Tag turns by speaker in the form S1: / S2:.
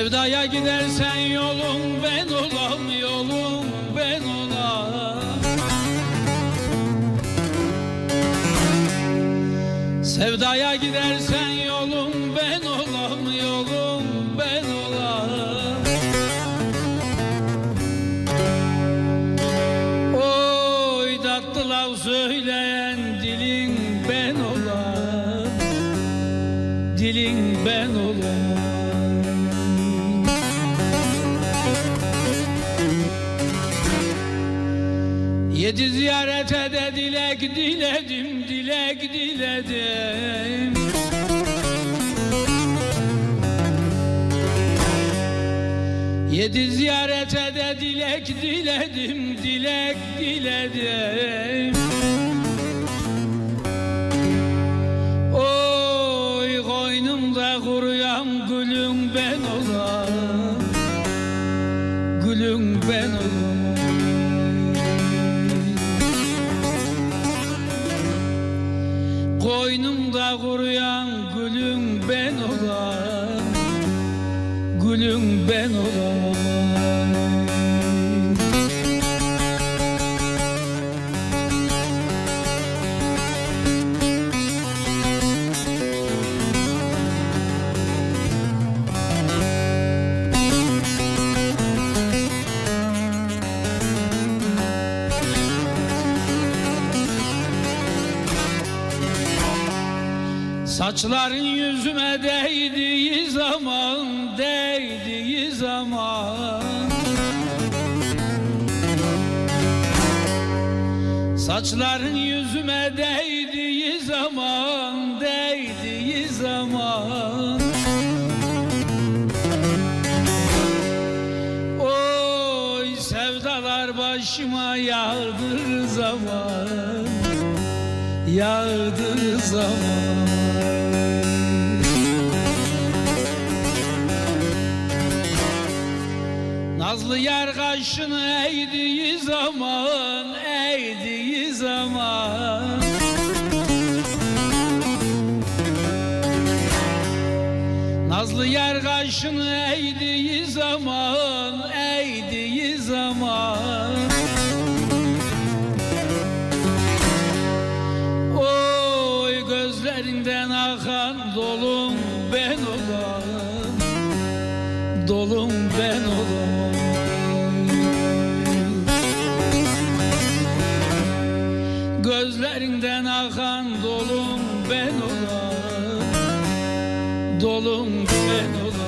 S1: Sevdaya gidersen yolum ben olam, yolum ben olam. Sevdaya gidersen yolum ben olam, yolum ben olam. Oy tatlı laf söyleyen dilin ben olam, dilin ben olam. Yedi ziyarete de dilek diledim, dilek diledim. Yedi ziyarete de dilek diledim, dilek diledim. Oy koynumda kuruyan gülüm ben olam, gülüm ben olam. Koynumda kuruyan gülüm ben olam, gülüm ben olam. Saçların yüzüme değdiği zaman, değdiği zaman, saçların yüzüme değdiği zaman, değdiği zaman, oy sevdalar başıma yağdığı zaman, yağdığı zaman. Nazlı yar kaşını eğdiği zaman, eğdiği zaman, nazlı yar kaşını eğdiği zaman, eğdiği zaman, oy gözlerinden akan dolum ben olam, dolum ben olam. Gözlerinden akan dolum ben olam, dolum ben olam.